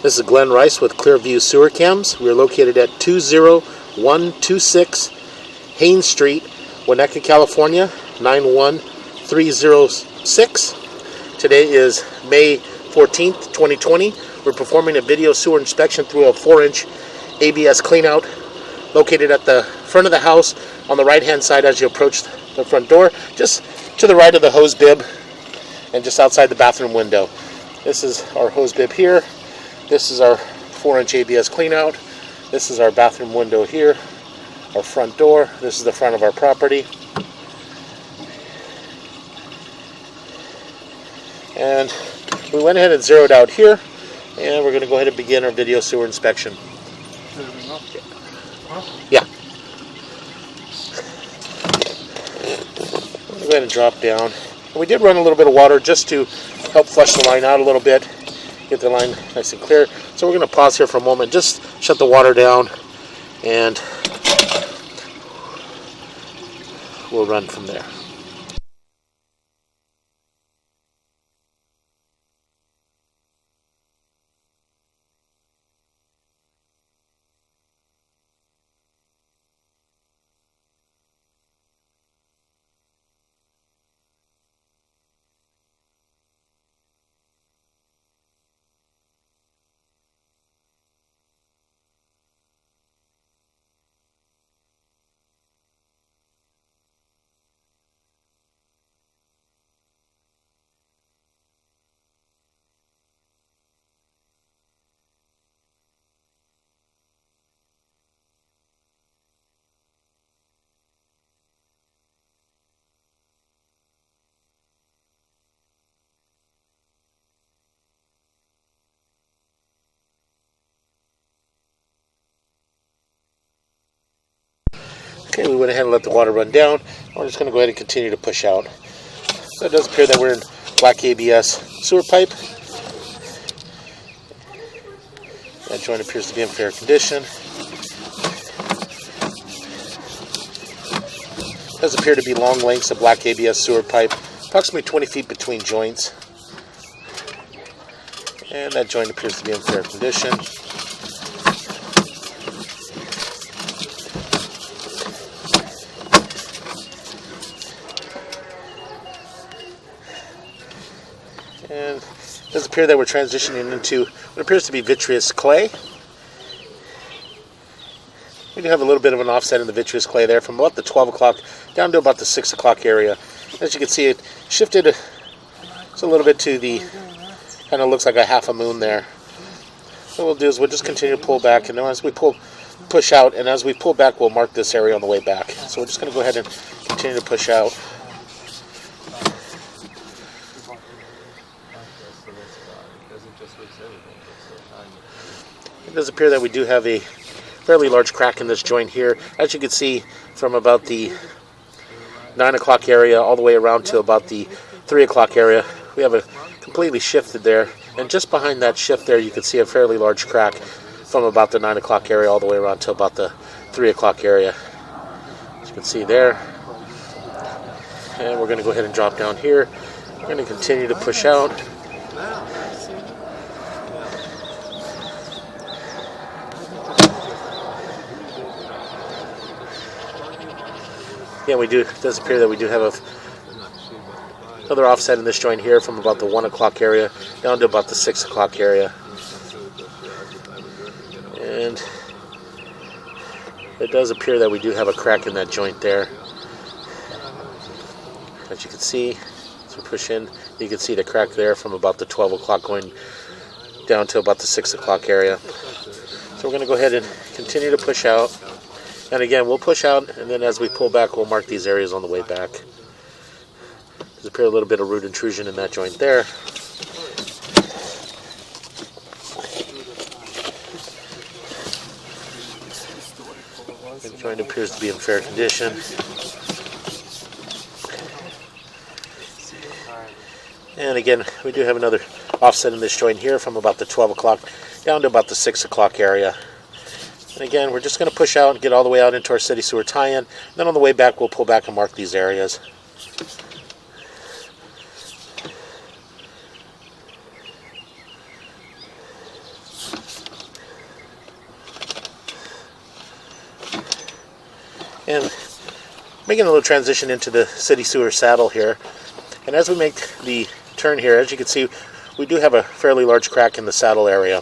This is Glenn Rice with Clearview Sewer Cams. We are located at 20126 Haynes Street, Winnetka, California, 91306. Today is May 14th, 2020. We're performing a video sewer inspection through a 4-inch ABS cleanout located at the front of the house on the right-hand side as you approach the front door, just to the right of the hose bib and just outside the bathroom window. This is our hose bib here. This is our 4-inch ABS cleanout. This is our bathroom window here, our front door. This is the front of our property. And we went ahead and zeroed out here, and we're going to go ahead and begin our video sewer inspection. Yeah. Go ahead and drop down. And we did run a little bit of water just to help flush the line out a little bit, get the line nice and clear. So we're going to pause here for a moment, just shut the water down, and we'll run from there. Okay, we went ahead and let the water run down. We're just going to go ahead and continue to push out. So it does appear that we're in black ABS sewer pipe. That joint appears to be in fair condition. It does appear to be long lengths of black ABS sewer pipe, approximately 20 feet between joints. And that joint appears to be in fair condition. And it does appear that we're transitioning into what appears to be vitreous clay. We do have a little bit of an offset in the vitreous clay there from about the 12 o'clock down to about the 6 o'clock area. As you can see, it shifted just a little bit to the, kind of looks like a half a moon there. So what we'll do is we'll just continue to pull back, and then as we push out, and as we pull back, we'll mark this area on the way back. So we're just going to go ahead and continue to push out. It does appear that we do have a fairly large crack in this joint here. As you can see, from about the 9 o'clock area all the way around to about the 3 o'clock area, we have a completely shifted there. And just behind that shift there, you can see a fairly large crack from about the 9 o'clock area all the way around to about the 3 o'clock area. As you can see there. And we're going to go ahead and drop down here. We're going to continue to push out. Yeah, it does appear that we do have another offset in this joint here from about the 1 o'clock area down to about the 6 o'clock area. And it does appear that we do have a crack in that joint there. As you can see, as we push in, you can see the crack there from about the 12 o'clock going down to about the 6 o'clock area. So we're going to go ahead and continue to push out. And again, we'll push out, and then as we pull back, we'll mark these areas on the way back. There's a little bit of root intrusion in that joint there. The joint appears to be in fair condition. And again, we do have another offset in this joint here from about the 12 o'clock down to about the 6 o'clock area. And again, we're just going to push out and get all the way out into our city sewer tie-in. Then on the way back, we'll pull back and mark these areas. And making a little transition into the city sewer saddle here. And as we make the turn here, as you can see, we do have a fairly large crack in the saddle area.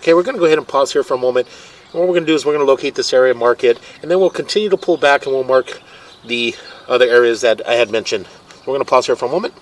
Okay, we're going to go ahead and pause here for a moment. And what we're going to do is we're going to locate this area, mark it, and then we'll continue to pull back and we'll mark the other areas that I had mentioned. We're going to pause here for a moment.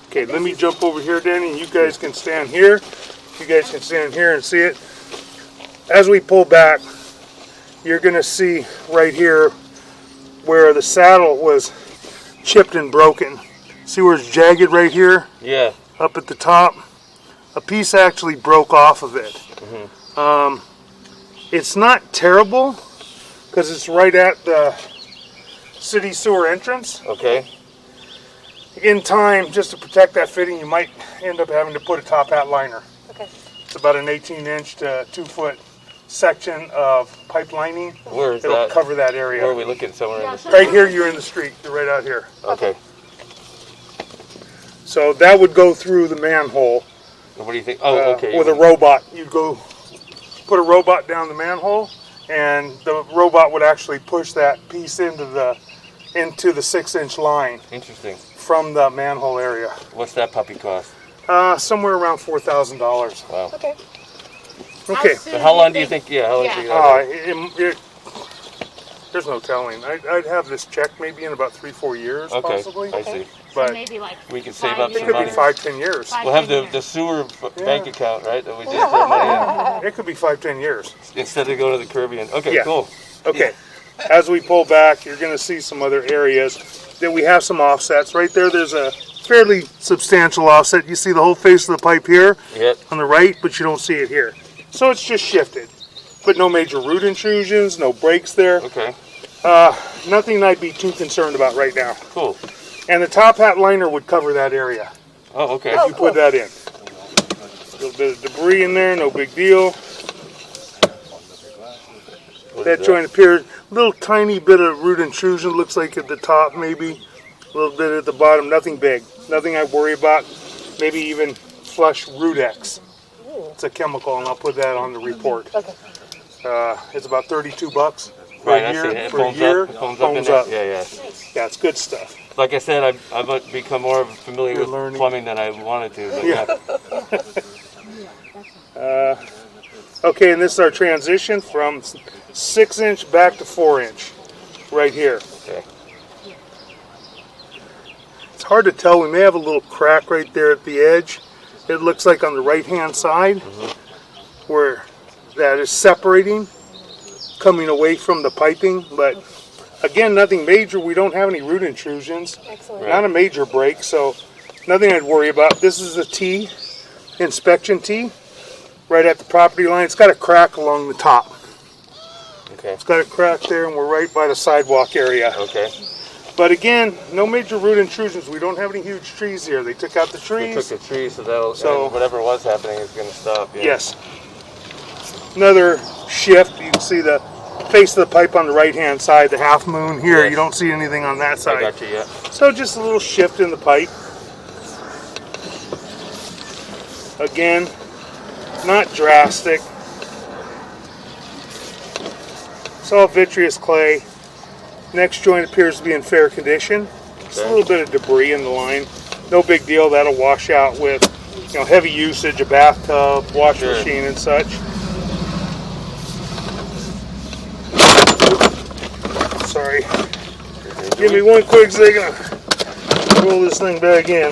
Okay, let me jump over here, Danny, and you guys can stand here. You guys can stand here and see it. As we pull back, you're going to see right here where the saddle was chipped and broken. See where it's jagged right here? Yeah. Up at the top. A piece actually broke off of it. It's not terrible because it's right at the city sewer entrance. Okay. In time, just to protect that fitting, you might end up having to put a top hat liner. Okay. It's about an 18-inch to 2-foot section of pipe lining. Where is It'll that? cover that area. Where are we looking? Somewhere in the street? Right here, you're in the street. You're right out here. Okay. So that would go through the manhole. What do you think? Oh, okay. With a robot. You'd go put a robot down the manhole, and the robot would actually push that piece into the 6-inch line. Interesting. From the manhole area. What's that puppy cost? Somewhere around $4,000. Wow. Okay. Okay. So how long do you think? Yeah. How long do you think? There's no telling. I'd have this checked maybe in about 3-4 years, possibly. I see. But So maybe like we could save up it some could money. be 5-10 years. We'll have the sewer bank account, right? That we just put money in It could be 5-10 years. instead of going to the Caribbean. Okay, Yeah. cool. Okay. As we pull back, you're going to see some other areas that we have some offsets. Right there, there's a fairly substantial offset. You see the whole face of the pipe here Yep. on the right, but you don't see it here. So it's just shifted. But no major root intrusions, no breaks there. Okay. Nothing I'd be too concerned about right now. Cool. And the top hat liner would cover that area Oh, okay. if you put that in. A little bit of debris in there, no big deal. What That is joint appears, little tiny bit of root intrusion, looks like at the top maybe, a little bit at the bottom, nothing big, nothing I worry about, maybe even flush root X. It's a chemical, and I'll put that on the report. Okay. It's about $32 for Right, a I see. year. It For a foams year, up. It foams up in foams there. up. Yeah, yeah. Yeah, it's good stuff. Like I said, I've become more familiar You're with learning. plumbing than I wanted to. But Yeah. Okay, and this is our transition from 6-inch back to 4-inch, right here. Okay. It's hard to tell. We may have a little crack right there at the edge. It looks like on the right-hand side, where that is separating, coming away from the piping. But again, nothing major. We don't have any root intrusions. Excellent. Not a major break, so nothing I'd worry about. This is the T, inspection T, right at the property line. It's got a crack along the top. Okay. It's got a crack there, and we're right by the sidewalk area. Okay. But again, no major root intrusions. We don't have any huge trees here. They took out the We trees. took the tree, so that'll So- and whatever was happening is going to stop. Yeah. Yes. Another shift. You can see the face of the pipe on the right-hand side, the half moon here. Yes. You don't see anything on that I side. got you. Yeah. So just a little shift in the pipe. Again, not drastic. It's all vitreous clay. Next joint appears to be in fair condition. Just a Okay. little bit of debris in the line. No big deal. That'll wash out with, heavy usage, a bathtub, wash Sure. machine, and such. Sorry. Give me one quick second. Roll this thing back in.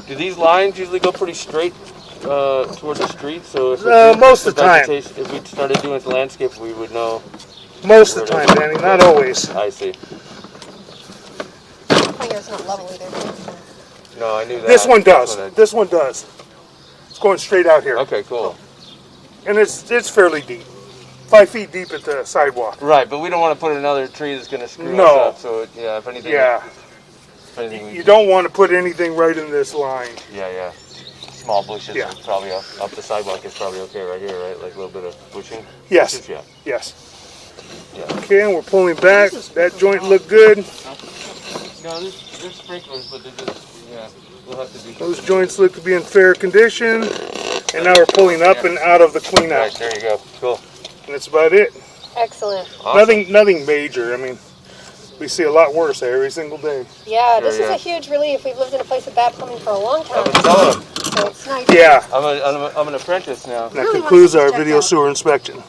Do these lines usually go pretty straight toward the street? So if Most of the time. vegetation- if we started doing the landscape, we would know. Most of the time, Danny. Not always. I see. My hair's not level either. No, I knew that. This one does. That's This one does. It's going straight out here. Okay, cool. And it's fairly deep. 5 feet deep at the sidewalk. Right, but we don't want to put another tree that's going to screw No. us up. So yeah, if anything. Yeah. If anything, we You don't want to put anything right in this line. Yeah, yeah. Small bushes. Yeah. Are probably up the sidewalk is probably okay right here, right? Like a little bit of bushing. Yes. Yeah. Yes. Yeah. Okay, and we're pulling back. That joint looked good. No, there's sprinklers, but they're just we'll have to do. Those joints look to be in fair condition. And now we're pulling up and out of the Right, cleanout. there you go. Cool. And that's about it. Excellent. Awesome. Nothing major. I mean, we see a lot worse every single day. Yeah, this Sure, is yeah. a huge relief. We've lived in a place with bad plumbing for a long I've time, been telling them. so it's nice. Yeah. I'm an apprentice now. That concludes our video sewer inspection.